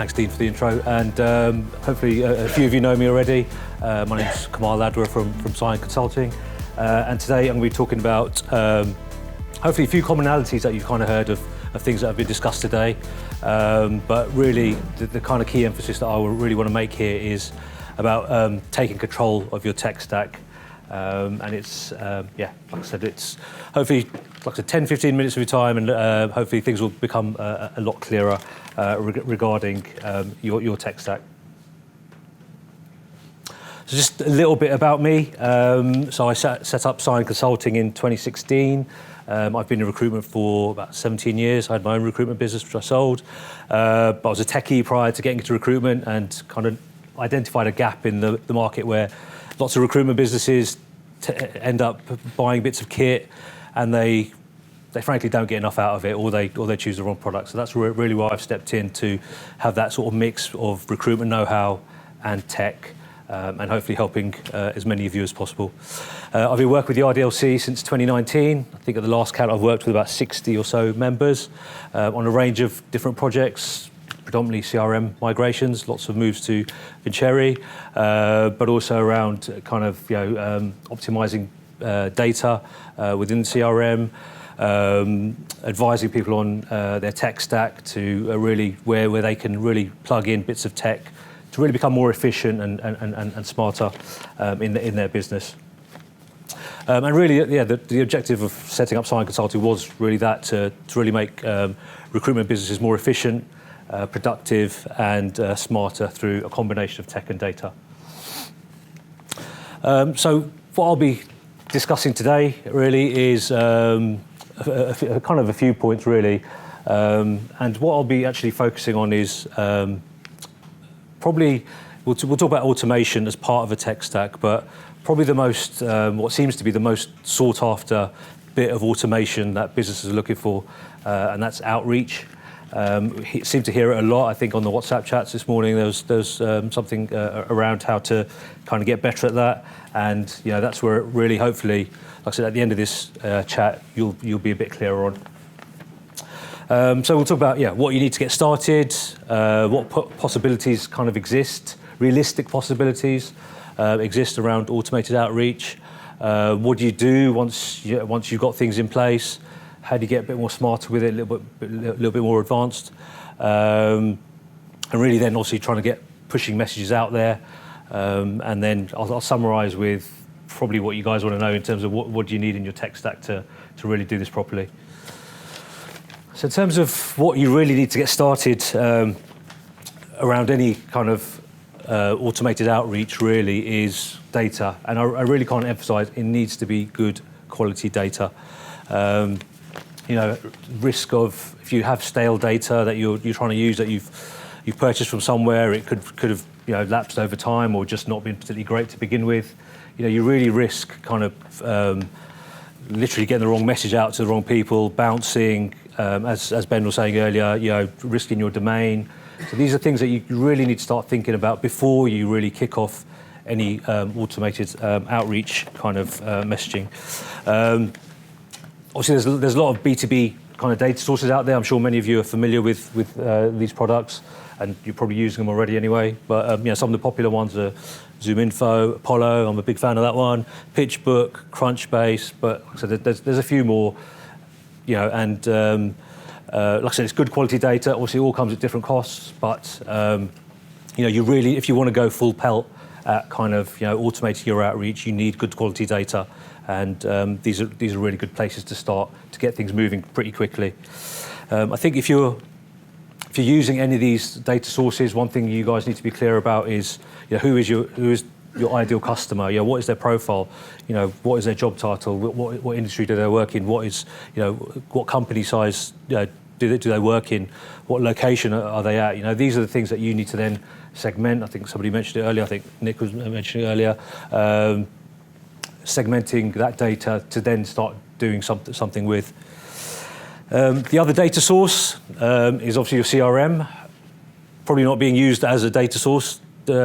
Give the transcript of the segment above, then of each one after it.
Thanks, Dean, for the intro. And hopefully a few of you know me already. My name's Kamal Ladwa from Syun Consulting. And today I'm going to be talking about hopefully a few commonalities that you've kind of heard of things that have been discussed today. But really, the kind of key emphasis that I really want to make here is about taking control of your tech stack. And it's, like I said, it's hopefully, like I said, 10-15 minutes of your time, and hopefully things will become a lot clearer regarding your tech stack. So just a little bit about me. So I set up Syun Consulting in 2016. I've been in recruitment for about 17 years. I had my own recruitment business, which I sold. But I was a techie prior to getting into recruitment, and kind of identified a gap in the market where lots of recruitment businesses end up buying bits of kit, and they frankly don't get enough out of it, or they choose the wrong product. So that's really why I've stepped in, to have that sort of mix of recruitment know-how and tech, and hopefully helping as many of you as possible. I've been working with the RDLC since 2019. I think at the last count I've worked with about 60 or so members on a range of different projects, predominantly CRM migrations, lots of moves to Vincere, but also around kind of optimizing data within CRM, advising people on their tech stack to really where they can really plug in bits of tech to really become more efficient and smarter in their business. And really, the objective of setting up Syun Consulting was really that, to really make recruitment businesses more efficient, productive and smarter through a combination of tech and data. So what I'll be discussing today really is kind of a few points really, and what I'll be actually focusing on is probably we'll talk about automation as part of a tech stack, but probably the most what seems to be the most sought after bit of automation that businesses are looking for, and that's outreach. Seemed to hear it a lot, I think, on the WhatsApp chats this morning. There's something around how to kind of get better at that, and that's where it really, hopefully, like I said, at the end of this chat, you'll be a bit clearer on. So we'll talk about what you need to get started, what possibilities kind of exist, realistic possibilities exist around automated outreach. What do you do once you've got things in place? How do you get a bit more smarter with it, a little bit more advanced? And really then also trying to get pushing messages out there. And then I'll summarise with probably what you guys want to know in terms of what do you need in your tech stack to really do this properly. So in terms of what you really need to get started around any kind of automated outreach really is data. And I really can't emphasise, it needs to be good quality data. Risk of, if you have stale data that you're trying to use that you've purchased from somewhere, it could have lapsed over time or just not been particularly great to begin with. You really risk kind of literally getting the wrong message out to the wrong people, bouncing, as Ben was saying earlier, risking your domain. So these are things that you really need to start thinking about before you really kick off any automated outreach kind of messaging. Obviously, there's a lot of B2B kind of data sources out there. I'm sure many of you are familiar with these products, and you're probably using them already anyway. But some of the popular ones are ZoomInfo, Apollo. I'm a big fan of that one. PitchBook, Crunchbase. But like I said, there's a few more. And like I said, it's good quality data. Obviously, it all comes at different costs. But you really, if you want to go full pelt at kind of automating your outreach, you need good quality data. And these are really good places to start to get things moving pretty quickly. I think if you're using any of these data sources, one thing you guys need to be clear about is who is your ideal customer. What is their profile? What is their job title? What industry do they work in? What company size do they work in? What location are they at? These are the things that you need to then segment. I think somebody mentioned it earlier. I think Nick was mentioning it earlier. Segmenting that data to then start doing something with. The other data source is obviously your CRM. Probably not being used as a data source in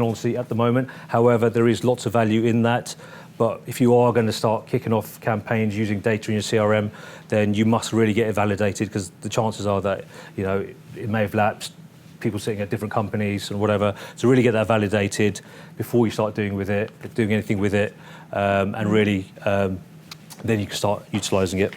honesty at the moment. However, there is lots of value in that. But if you are going to start kicking off campaigns using data in your CRM, then you must really get it validated, because the chances are that, you know, it may have lapsed, people sitting at different companies and whatever. So really get that validated before you start doing anything with it, and really then you can start utilising it.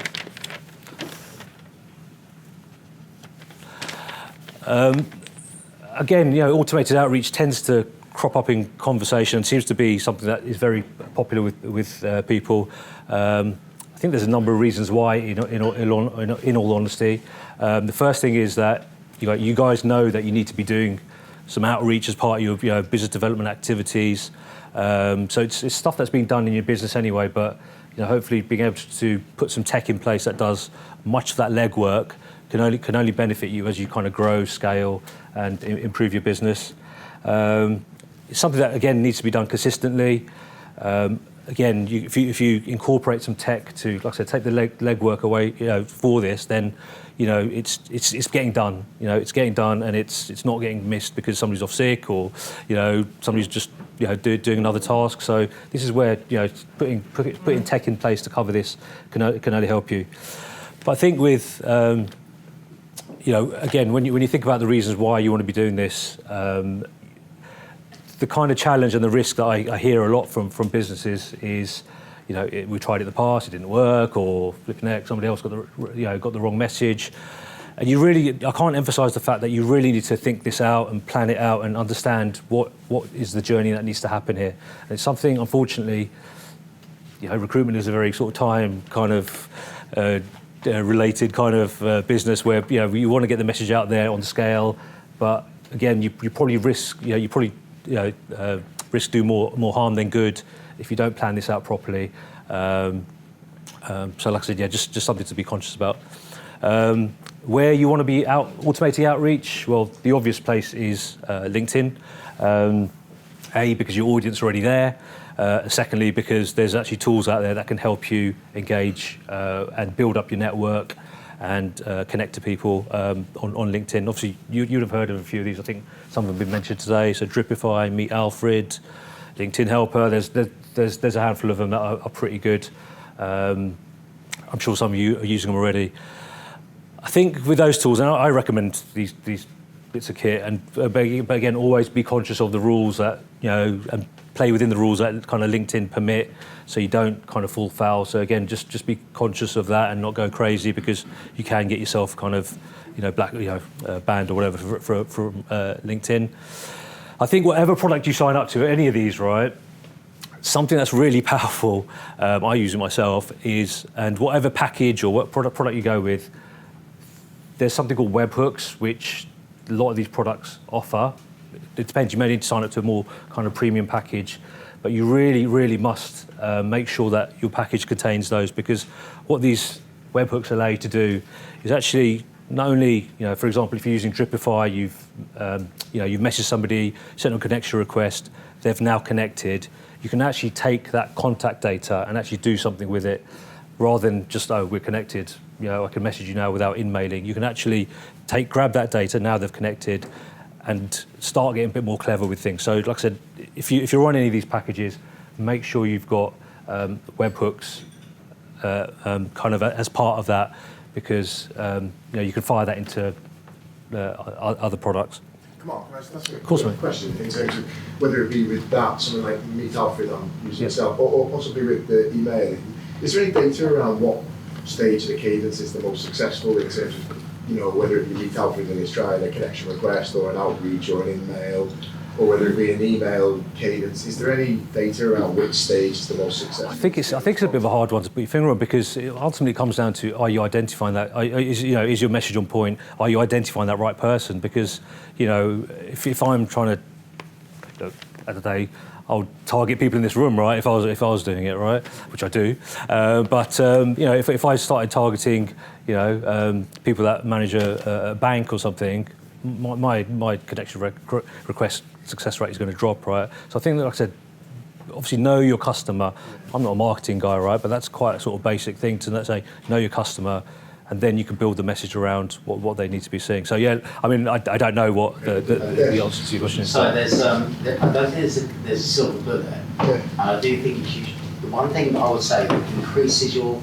Again, you know, automated outreach tends to crop up in conversation, seems to be something that is very popular with people. I think there's a number of reasons why, in all honesty. The first thing is that you guys know that you need to be doing some outreach as part of your business development activities. So it's stuff that's being done in your business anyway, but hopefully being able to put some tech in place that does much of that legwork can only benefit you as you kind of grow, scale, and improve your business. It's something that, again, needs to be done consistently. Again, if you incorporate some tech to, like I said, take the legwork away, for this, then, it's getting done. It's getting done, and it's not getting missed because somebody's off sick, or, somebody's just, doing another task. So this is where, putting tech in place to cover this can only help you. But I think with, again, when you think about the reasons why you want to be doing this, the kind of challenge and the risk that I hear a lot from businesses is, we tried it in the past, it didn't work, or flipping heck, somebody else got the wrong message. And I can't emphasise the fact that you really need to think this out and plan it out and understand what is the journey that needs to happen here. And it's something, unfortunately, recruitment is a very sort of time kind of related kind of business where you want to get the message out there on scale, but again, you probably risk risk do more harm than good if you don't plan this out properly. So like I said, just something to be conscious about. Where you want to be automating outreach, well, the obvious place is LinkedIn. Because your audience is already there. Secondly, because there's actually tools out there that can help you engage and build up your network and connect to people on LinkedIn. Obviously, you'd have heard of a few of these. I think some of them have been mentioned today. So Dripify, Meet Alfred, LinkedIn Helper. There's a handful of them that are pretty good. I'm sure some of you are using them already. I think with those tools, and I recommend these bits of kit, but again, always be conscious of the rules that, and play within the rules that kind of LinkedIn permit, so you don't kind of fall foul. So again, just be conscious of that and not go crazy, because you can get yourself kind of, banned or whatever from LinkedIn. I think whatever product you sign up to, any of these, right, something that's really powerful, I use it myself, and whatever package or what product you go with, there's something called webhooks, which a lot of these products offer. It depends, you may need to sign up to a more kind of premium package, but you really, really must make sure that your package contains those, because what these webhooks allow you to do is actually not only, for example, if you're using Dripify, you've messaged somebody, sent them a connection request, they've now connected. You can actually take that contact data and actually do something with it, rather than just, oh, we're connected, I can message you now without in-mailing. You can actually grab that data, now they've connected, and start getting a bit more clever with things. So like I said, if you're on any of these packages, make sure you've got webhooks kind of as part of that, because you can fire that into other products. Come on, that's a good question in terms of whether it be with that, something like Meet Alfred I'm using myself, or possibly with the email. Is there any data around what stage of the cadence is the most successful in terms of, whether it be Meet Alfred and it's trying a connection request or an outreach or an email, or whether it be an email cadence? Is there any data around which stage is the most successful? I think it's a bit of a hard one to put your finger on, because it ultimately comes down to, are you identifying that? Is your message on point? Are you identifying that right person? Because if I'm trying to, at the day, I'll target people in this room, right? If I was doing it, right, which I do. But if I started targeting, people that manage a bank or something, my connection request success rate is going to drop, right? So I think that, like I said, obviously know your customer. I'm not a marketing guy, right? But that's quite a sort of basic thing to say, know your customer, and then you can build the message around what they need to be seeing. So yeah, I mean, I don't know what the answer to your question is. So I don't think there's a silver bullet there. I do think one thing that I would say that increases your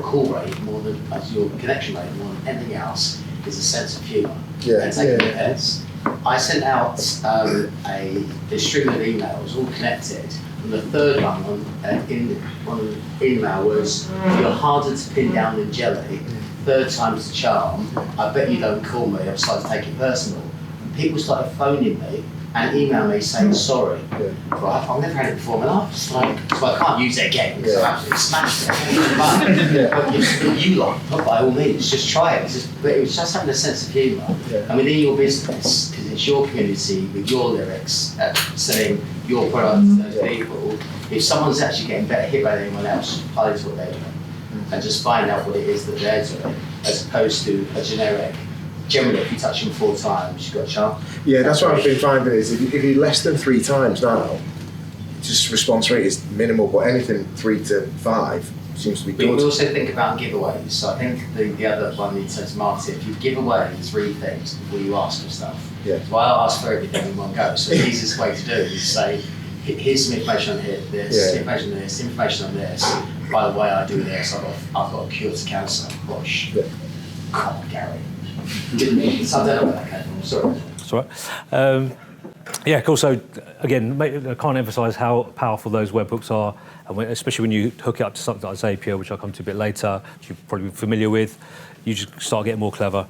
call rate more than your connection rate more than anything else is a sense of humour and taking the piss. I sent out a string of emails all connected, and the third one on email was, "You're harder to pin down than jelly. Third time's the charm. I bet you don't call me. I've started to take it personal." And people started phoning me and email me saying sorry. Right, I've never had it before in my life. It's like, so I can't use it again because I've absolutely smashed it. But if you like, by all means, just try it. But it was just having a sense of humour. And within your business, because it's your community with your lyrics, selling your product to those people, if someone's actually getting better hit by than anyone else, highlight what they're doing. And just find out what it is that they're doing, as opposed to a generic. Generally, if you touch them 4 times, you've got a chance. Yeah, that's what I've been finding is if you're less than 3 times now, just response rate is minimal, but anything 3 to 5 seems to be good. We also think about giveaways. So I think the other one in terms of marketing, if you give away 3 things before you ask for stuff. So I ask for everything in one go. So the easiest way to do it is say, here's some information on here, this, information on this, information on this. By the way, I do this. I've got a cure to cancer. Gosh. Come on, Gary. So I don't know where that came from. Sorry. That's all right. Yeah, cool. So again, I can't emphasise how powerful those webhooks are, and especially when you hook it up to something like Zapier, which I'll come to a bit later, which you're probably familiar with, you just start getting more clever.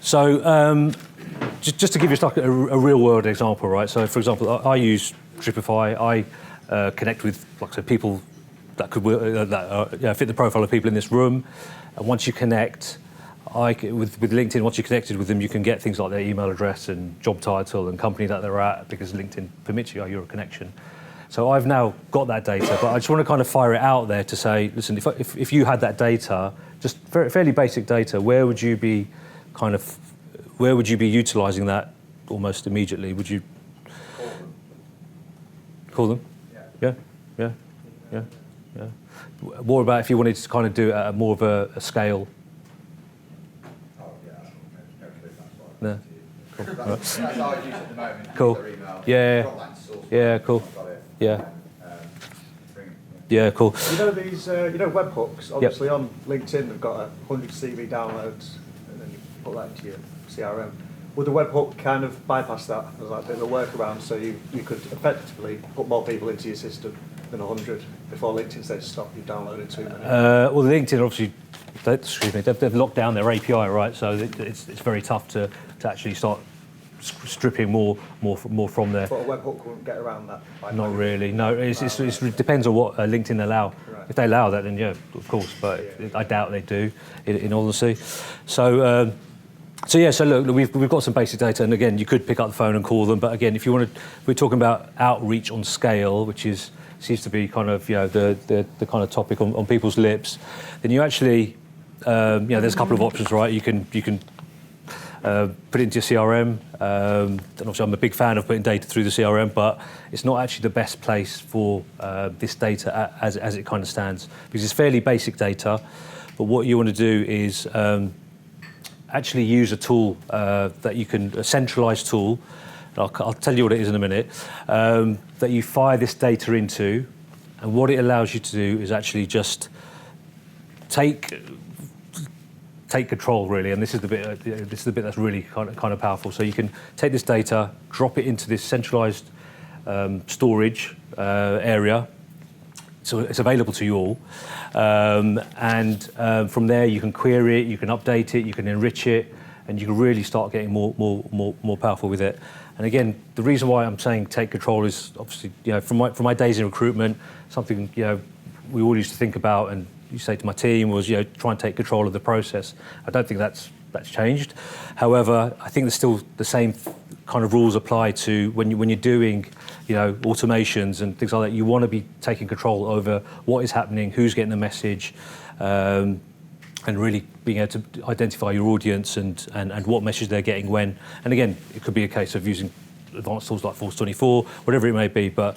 So just to give you like a real world example, right? So for example, I use Dripify. I connect with, like I said, people that could fit the profile of people in this room. And once you connect, with LinkedIn, once you're connected with them, you can get things like their email address and job title and company that they're at, because LinkedIn permits you, you're a connection. So I've now got that data, but I just want to kind of fire it out there to say, listen, if you had that data, just fairly basic data, where would you be utilising that almost immediately? Would you call them? Yeah. What about if you wanted to kind of do it at more of a scale? No. Cool. That's how I use it at the moment. Cool. Yeah. Cool. Yeah, cool. You know these, webhooks. Obviously, on LinkedIn, they've got 100 CV downloads, and then you put that into your CRM. Would the webhook kind of bypass that as like a bit of a workaround, so you could effectively put more people into your system than 100 before LinkedIn says stop, you've downloaded too many? Well, LinkedIn obviously, they've locked down their API, right? So it's very tough to actually start stripping more from there. But a webhook wouldn't get around that? Not really. No, it depends on what LinkedIn allow. Right. If they allow that, then yeah, of course. But I doubt they do, in all honesty. So look, we've got some basic data, and again, you could pick up the phone and call them. But again, if you want to, we're talking about outreach on scale, which seems to be kind of the kind of topic on people's lips. Then you actually, there's a couple of options, right? You can put it into your CRM. And obviously, I'm a big fan of putting data through the CRM, but it's not actually the best place for this data as it kind of stands, because it's fairly basic data. But what you want to do is actually use a tool a centralised tool. I'll tell you what it is in a minute, that you fire this data into, and what it allows you to do is actually just take control, really. And this is the bit that's really kind of powerful. So you can take this data, drop it into this centralised storage area. So it's available to you all, and from there you can query it, you can update it, you can enrich it, and you can really start getting more powerful with it. And again, the reason why I'm saying take control is obviously, from my days in recruitment, something we all used to think about, and you say to my team was try and take control of the process. I don't think that's changed. However, I think there's still the same kind of rules apply to when you're doing automations and things like that. You want to be taking control over what is happening, who's getting the message, and really being able to identify your audience and what message they're getting when. And again, it could be a case of using advanced tools like Force 24, whatever it may be. But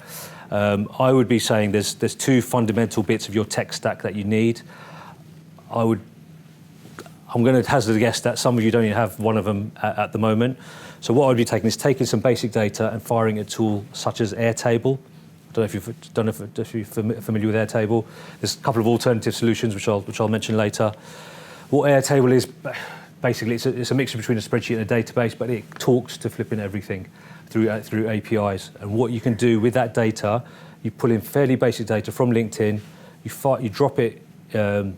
I would be saying there's 2 fundamental bits of your tech stack that you need. I'm going to hazard a guess that some of you don't even have one of them at the moment. So what I'd be taking is taking some basic data and firing a tool such as Airtable. don't know if you're familiar with Airtable. There's a couple of alternative solutions which I'll mention later. What Airtable is, basically, it's a mixture between a spreadsheet and a database, but it talks to flipping everything through APIs. And what you can do with that data, you pull in fairly basic data from LinkedIn, you drop it via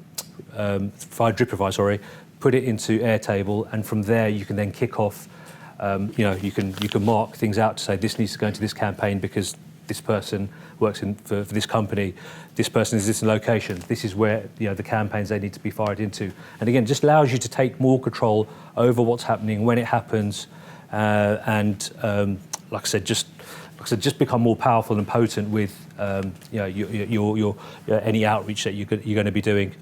Dripify, put it into Airtable, and from there you can then kick off. You can mark things out to say this needs to go into this campaign because this person works for this company. This person is this location. This is where the campaigns they need to be fired into. And again, just allows you to take more control over what's happening when it happens, and like I said, just become more powerful and potent with your any outreach that you're going to be doing.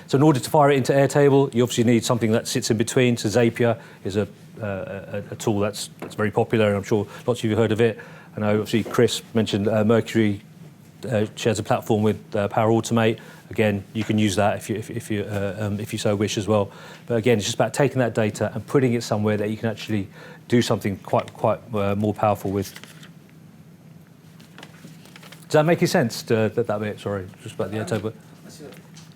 So in order to fire it into Airtable, you obviously need something that sits in between. So Zapier is a tool that's very popular, and I'm sure lots of you have heard of it. I know obviously Chris mentioned Mercury shares a platform with Power Automate. Again, you can use that if you so wish as well. But again, it's just about taking that data and putting it somewhere that you can actually do something quite more powerful with. Does that make sense? That bit? Sorry, just about the Airtable.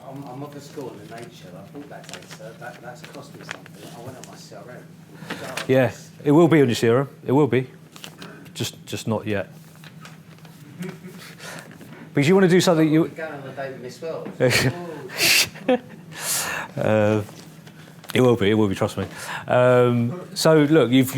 I'm of a school in nature. I thought that data, that's cost me something. I went on my CRM. Yeah, it will be on your CRM. It will be. Just not yet. Because you want to do something you. We're going on a date with Miss World. It will be. Trust me. So look, you've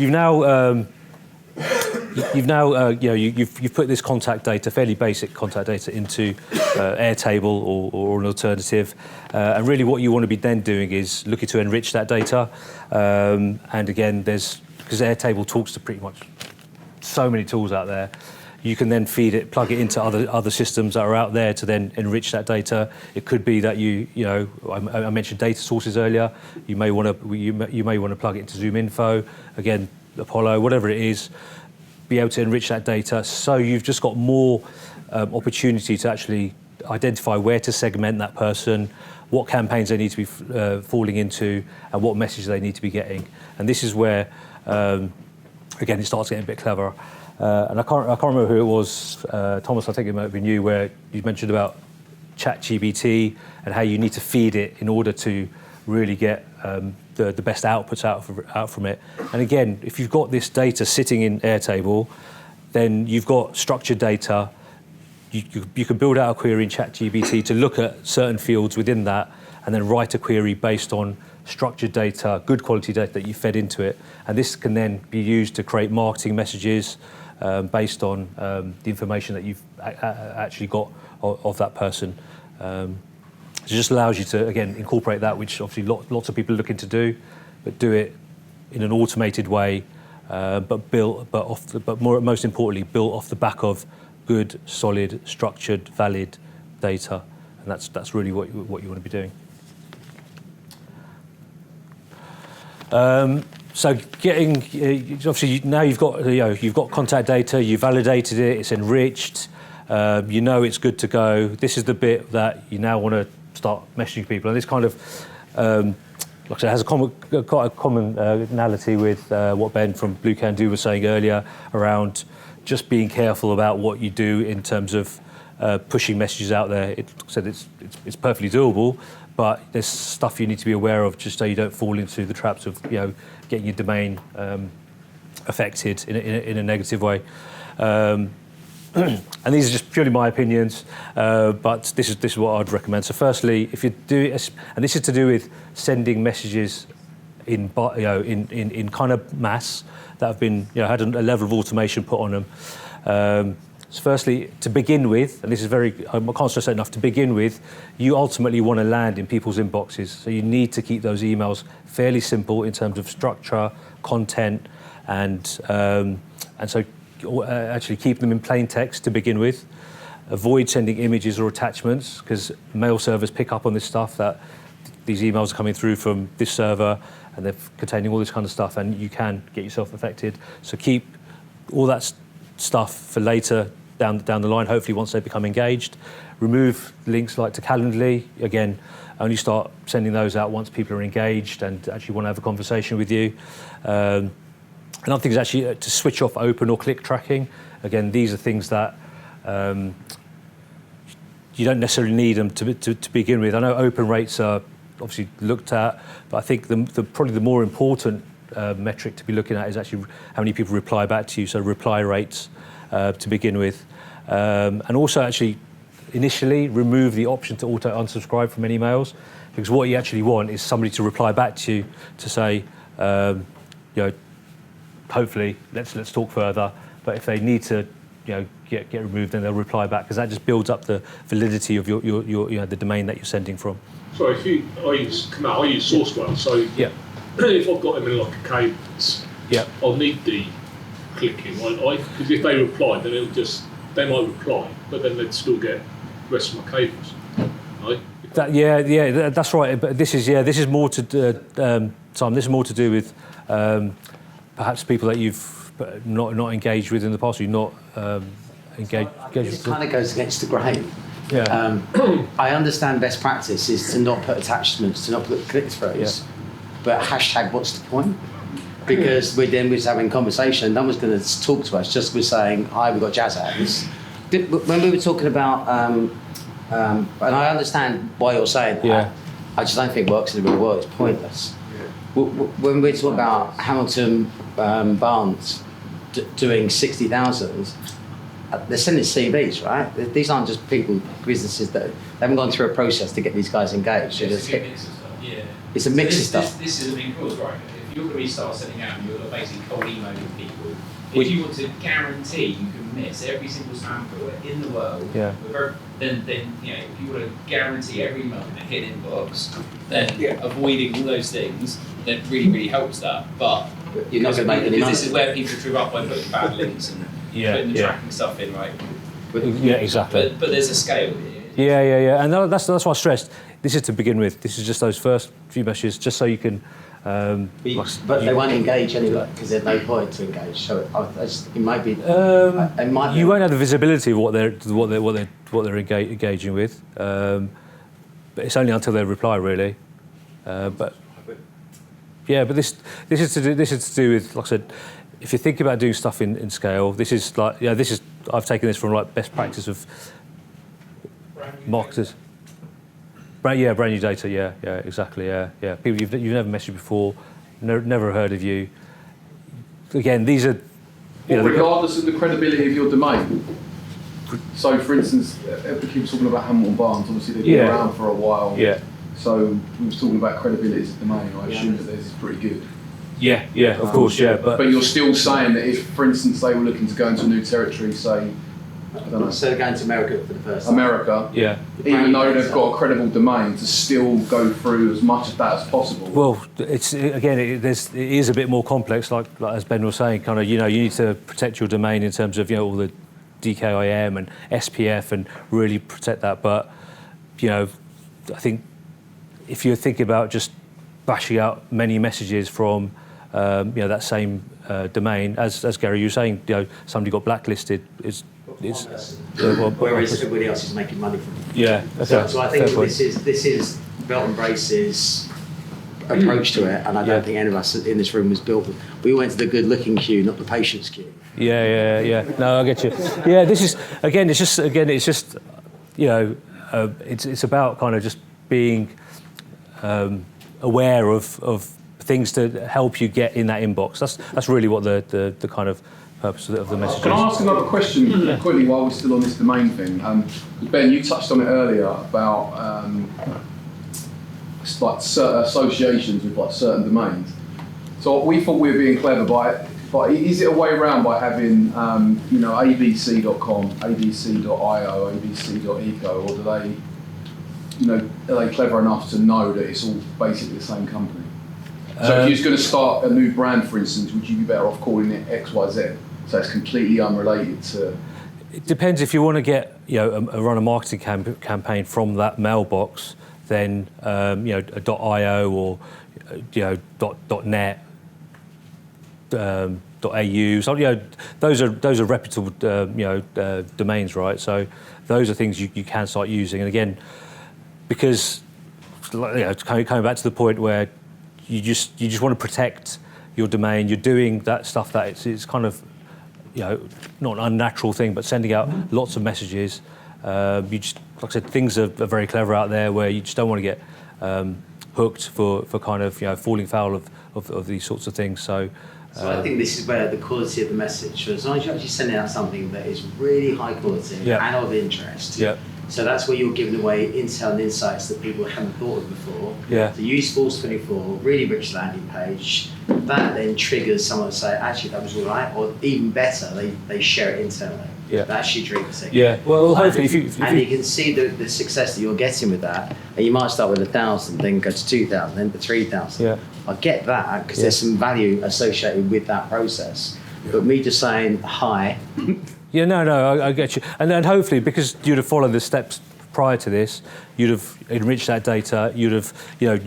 put this contact data, fairly basic contact data, into Airtable or an alternative, and really what you want to be then doing is looking to enrich that data. And again, because Airtable talks to pretty much so many tools out there, you can then plug it into other systems that are out there to then enrich that data. It could be that I mentioned data sources earlier. You may want to plug it into Zoom Info, again, Apollo, whatever it is. Be able to enrich that data, so you've just got more opportunity to actually identify where to segment that person, what campaigns they need to be falling into, and what message they need to be getting. And this is where, again, it starts getting a bit clever. And I can't remember who it was, Thomas, I think it might have been you, where you mentioned about ChatGPT and how you need to feed it in order to really get the best outputs out from it. And again, if you've got this data sitting in Airtable, then you've got structured data. You can build out a query in ChatGPT to look at certain fields within that, and then write a query based on structured data, good quality data that you fed into it. And this can then be used to create marketing messages based on the information that you've actually got of that person. It just allows you to, again, incorporate that, which obviously lots of people are looking to do, but do it in an automated way, most importantly, built off the back of good, solid, structured, valid data, and that's really what you want to be doing. So obviously now you've got contact data, you validated it, it's enriched, it's good to go. This is the bit that you now want to start messaging people, and this kind of, like I said, has quite a commonality with what Ben from Blue Can Do was saying earlier around just being careful about what you do in terms of pushing messages out there. It's perfectly doable, but there's stuff you need to be aware of just so you don't fall into the traps of getting your domain affected in a negative way. And these are just purely my opinions, but this is what I'd recommend. So firstly, if you do, and this is to do with sending messages in kind of mass that have been had a level of automation put on them. So firstly, to begin with, and this is I can't stress that enough, to begin with, you ultimately want to land in people's inboxes. So you need to keep those emails fairly simple in terms of structure, content, and so actually keep them in plain text to begin with. Avoid sending images or attachments, because mail servers pick up on this stuff, that these emails are coming through from this server and they're containing all this kind of stuff, and you can get yourself affected. So keep all that stuff for later down the line, hopefully once they become engaged. Remove links like to Calendly. Again, only start sending those out once people are engaged and actually want to have a conversation with you. Another thing is actually to switch off open or click tracking. Again, these are things that you don't necessarily need them to begin with. I know open rates are obviously looked at, but I think probably the more important metric to be looking at is actually how many people reply back to you, so reply rates to begin with. And also actually initially remove the option to auto unsubscribe from any emails, because what you actually want is somebody to reply back to you to say, hopefully let's talk further. But if they need to get removed, then they'll reply back, because that just builds up the validity of your the domain that you're sending from. So I use SourceWell. So yeah. If I've got them in like a cadence, yeah, I'll need the clicking. Because if they reply, then they might reply, but then they'd still get the rest of my cables. Right? That's right. But this is more to Tom. This is more to do with perhaps people that you've not engaged with in the past. You're not engaged with. It kind of goes against the grain. Yeah. I understand best practice is to not put attachments, to not put click-throughs, but hashtag what's the point? Because we're just having conversation, no one's going to talk to us, just we're saying, hi, we've got jazz hands. When we were talking about, and I understand why you're saying that, I just don't think it works in the real world, it's pointless. When we're talking about Hamilton Barnes doing 60,000, they're sending CVs, right? These aren't just businesses that haven't gone through a process to get these guys engaged. It's a mix of stuff, yeah. It's a mix of stuff. This is the main cause, right? If you're going to start sending out, you're basically cold emailing people. If you want to guarantee you can miss every single spam filter in the world, then if you want to guarantee every email going to hit inbox, then avoiding all those things, that really, really helps that. But you're not going to make any money. This is where people trip up by putting bad links and putting the tracking stuff in, right? Yeah, exactly. But there's a scale here. Yeah. And that's why I stressed, this is to begin with. This is just those first few messages, just so you can... but they won't engage anyway, because there's no point to engage. So it might be... you won't have the visibility of what they're engaging with. But it's only until they reply, really. But this is to do with, like I said, if you think about doing stuff in scale, this is I've taken this from like best practice of marketers. Brand new data. Yeah, exactly. Yeah. People you've never messaged before, never heard of you. Again, these are. Regardless of the credibility of your domain. So, for instance, we keep talking about Hamilton Barnes. Obviously, they've been around for a while. Yeah. So we were talking about credibility as a domain. I assume that theirs is pretty good. Yeah, of course, yeah. But you're still saying that if, for instance, they were looking to go into a new territory, say, I don't know. So they're going to America for the first time. America. Yeah. Even though they've got a credible domain, to still go through as much of that as possible. Well, it is a bit more complex, like as Ben was saying. Kind of, you need to protect your domain in terms of all the DKIM and SPF and really protect that. But I think if you're thinking about just bashing out many messages from that same domain, as Gary, you were saying, somebody got blacklisted. Whereas everybody else is making money from it. Yeah. Okay. So I think this is belt and braces approach to it, and I don't think any of us in this room was built. We went to the good-looking queue, not the patience queue. Yeah. No, I get you. Yeah, this is it's about kind of just being aware of things to help you get in that inbox. That's really what the kind of purpose of the message is. Can I ask another question quickly while we're still on this domain thing? Ben, you touched on it earlier about like certain associations with like certain domains. So we thought we were being clever but is it a way around by having abc.com, abc.io, abc.eco, or do they, are they clever enough to know that it's all basically the same company? So if you was going to start a new brand, for instance, would you be better off calling it XYZ? So it's completely unrelated to... It depends. If you want to get, run a marketing campaign from that mailbox, then, a .io or, .net, .au. So, those are reputable, domains, right? So those are things you can start using. And again, because, coming back to the point where you just want to protect your domain. You're doing that stuff that it's kind of not an unnatural thing, but sending out lots of messages. You just, like I said, things are very clever out there where you just don't want to get hooked for kind of falling foul of these sorts of things. So I think this is where the quality of the message, as long as you're actually sending out something that is really high quality and of interest. Yeah. So that's where you're giving away intel and insights that people haven't thought of before. Yeah. So use Force 24, really rich landing page. That then triggers someone to say, actually, that was all right, or even better, they share it internally. Yeah. That's your dream ticket. Yeah. Well, hopefully, if you can see the success that you're getting with that, and you might start with 1,000, then go to 2,000, then to 3,000. Yeah. I get that because there's some value associated with that process. But me just saying hi. Yeah, no, I get you. And then hopefully, because you'd have followed the steps prior to this, you'd have enriched that data, you'd have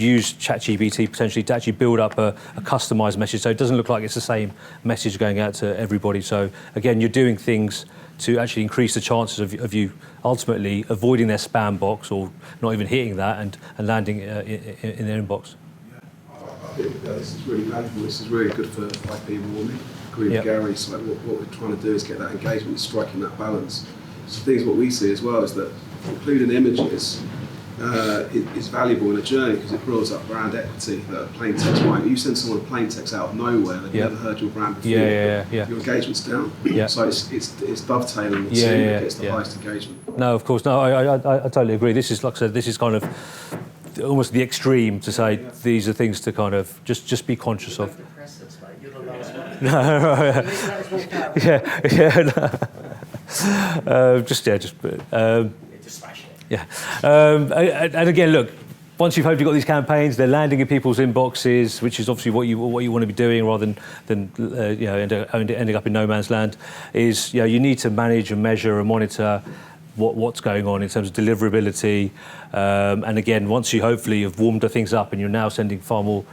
used ChatGPT potentially to actually build up a customized message so it doesn't look like it's the same message going out to everybody. So again, you're doing things to actually increase the chances of you ultimately avoiding their spam box or not even hitting that and landing in their inbox. I think this is really valuable. This is really good for IP warming. I agree with Gary. So what we're trying to do is get that engagement, striking that balance. So things what we see as well is that including images is valuable in a journey because it builds up brand equity that plain text might. You send someone a plain text out of nowhere, they've never heard your brand before. Your engagement's down. So it's dovetailing the two that gets the highest engagement. No, of course, no. I totally agree. This is, like I said, this is kind of almost the extreme to say these are things to kind of just be conscious of. You're the last one. Just smash it. Yeah, and again, look. Once you've hopefully got these campaigns, they're landing in people's inboxes, which is obviously what you want to be doing, rather than ending up in no man's land. Is you need to manage and measure and monitor what's going on in terms of deliverability, and again, once you hopefully have warmed things up and you're now sending far more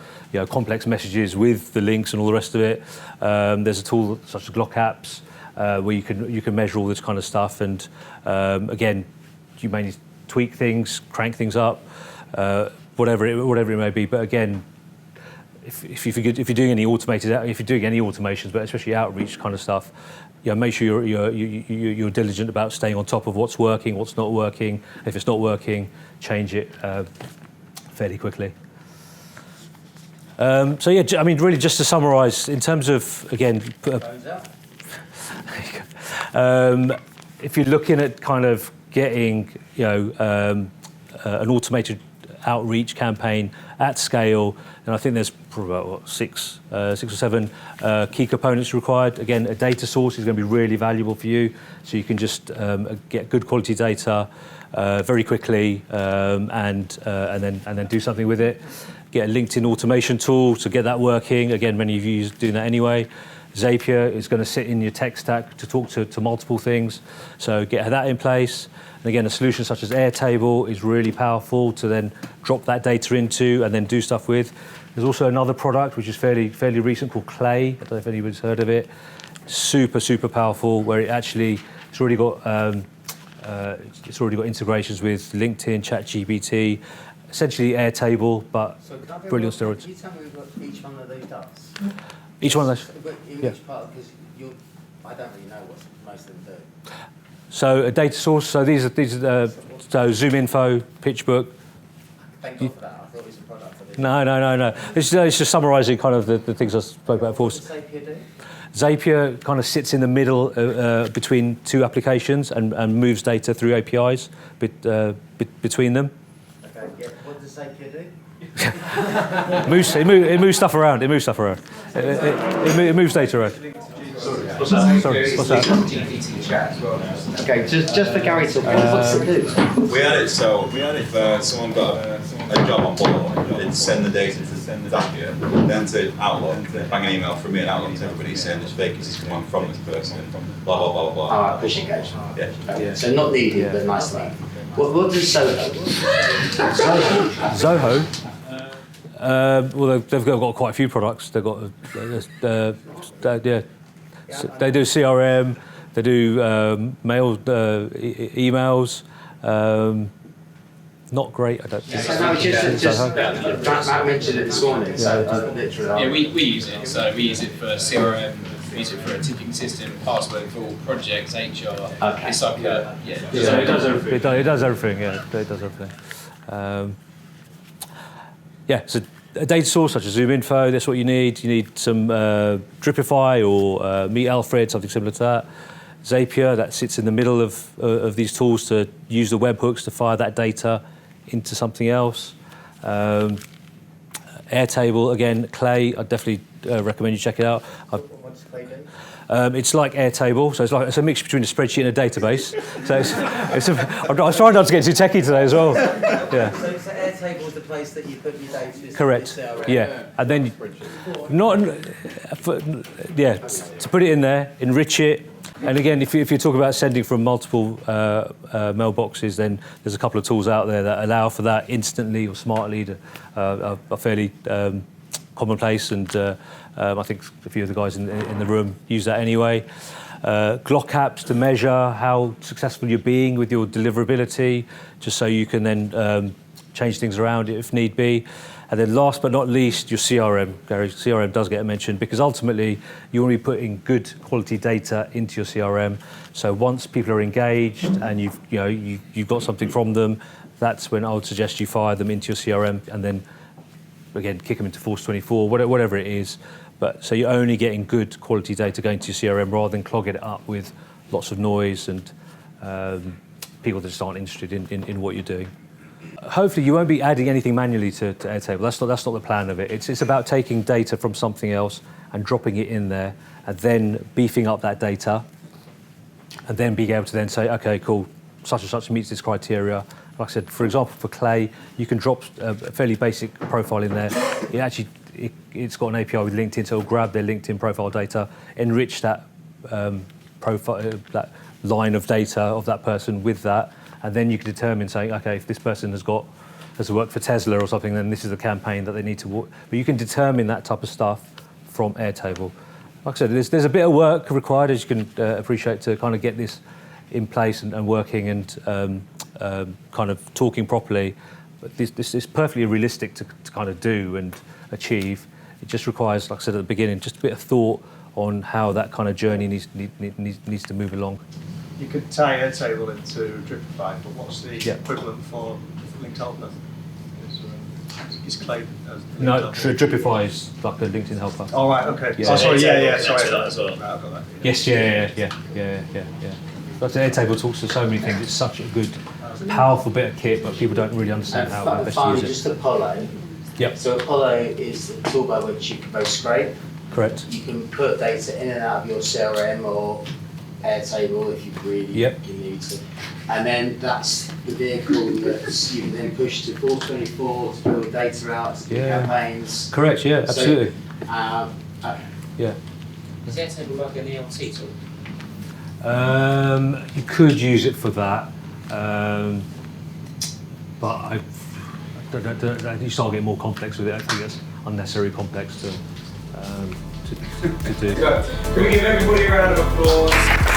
complex messages with the links and all the rest of it, there's a tool such as Glock apps where you can measure all this kind of stuff, and again, you may need to tweak things, crank things up, whatever it may be. But again, if you're doing any automations, but especially outreach kind of stuff, make sure you're diligent about staying on top of what's working, what's not working. If it's not working, change it fairly quickly. So yeah, I mean, really, just to summarise, in terms of again, if you're looking at kind of getting an automated outreach campaign at scale, and I think there's probably about six or seven key components required. Again, a data source is going to be really valuable for you, so you can just get good quality data very quickly and then do something with it. Get a LinkedIn automation tool to get that working. Again, many of you are doing that anyway. Zapier is going to sit in your tech stack to talk to multiple things, so get that in place. And again, a solution such as Airtable is really powerful to then drop that data into and then do stuff with. There's also another product which is fairly recent called Clay. I don't know if anybody's heard of it. Super powerful, where it's already got integrations with LinkedIn, ChatGPT, essentially Airtable, but brilliant steroids. Can you tell me what each one of those does? Each one of those. Each part, because I don't really know what most of them do. So a data source. So these are so Zoom Info, PitchBook. Thank God for that. I thought it was a product for this. No. It's just summarising kind of the things I spoke about before. What does Zapier do? Zapier kind of sits in the middle between two applications and moves data through APIs between them. Okay. Yeah. What does Zapier do? It moves stuff around. It moves data around. Sorry, what's that? GPT chat as well. Okay, just for Gary to what's it do? We had it if someone got a job on board, they'd send the data to Zapier, then to Outlook, bang an email from me at Outlook to everybody saying there's vacancies coming from this person, blah blah blah blah. Alright, push engagement. Yeah. So not needed, but nice to have. What does Zoho do? Zoho? Well, they've got quite a few products. They've got, they do CRM, they do mail, emails. Not great, I don't think. So no, just Matt mentioned it this morning. So literally, Yeah, we use it. So we use it for CRM, use it for a tipping system, password for all projects, HR. Okay. It's like a, So it does everything. It does everything. Yeah, it does everything. So a data source such as ZoomInfo, that's what you need. You need some Dripify or Meet Alfred, something similar to that. Zapier, that sits in the middle of these tools to use the webhooks to fire that data into something else. Airtable, again, Clay, I'd definitely recommend you check it out. What's Clay do? It's like Airtable, so it's a mix between a spreadsheet and a database. So I was trying not to get too techie today as well. Yeah. So Airtable is the place that you put your data. Correct. Yeah, and then to put it in there, enrich it. And again, if you're talking about sending from multiple mailboxes, then there's a couple of tools out there that allow for that instantly or smartly. Are fairly commonplace, and I think a few of the guys in the room use that anyway. Glock apps to measure how successful you're being with your deliverability, just so you can then change things around if need be. And then last but not least, your CRM. Gary, CRM does get mentioned because ultimately you want to be putting good quality data into your CRM. So once people are engaged and you've got something from them, that's when I would suggest you fire them into your CRM and then again kick them into Force 24, whatever it is. But so you're only getting good quality data going to your CRM rather than clogging it up with lots of noise and people that just aren't interested in what you're doing. Hopefully you won't be adding anything manually to Airtable. That's not the plan of it. It's about taking data from something else and dropping it in there and then beefing up that data and then being able to then say, okay, cool, such and such meets this criteria. Like I said, for example, for Clay, you can drop a fairly basic profile in there. It's got an API with LinkedIn, so it'll grab their LinkedIn profile data, enrich that profile, that line of data of that person with that, and then you can determine saying, okay, if this person has worked for Tesla or something, then this is the campaign that they need to work. But you can determine that type of stuff from Airtable. Like I said, there's a bit of work required, as you can appreciate, to kind of get this in place and working and kind of talking properly. But this is perfectly realistic to kind of do and achieve. It just requires, like I said at the beginning, just a bit of thought on how that kind of journey needs to move along. You could tie Airtable into Dripify, but what's the equivalent for linked helper? Is Clay no, Dripify is like a LinkedIn helper. Oh, right, okay. Yeah. Sorry, sorry. That as well. Right, I've got that. Yes, yeah. But the Airtable talks to so many things. It's such a good, powerful bit of kit, but people don't really understand how best to Finally, use it. just Apollo. Yep. So Apollo is a tool by which you can both scrape. Correct. You can put data in and out of your CRM or Airtable if you really you need to. And then that's the vehicle that you can then push to 424 to build data out to do campaigns. Correct, yeah, absolutely. Okay. Is Airtable like an ELT tool? You could use it for that, but you start getting more complex with it. I think that's unnecessarily complex to do. Can we give everybody a round of applause?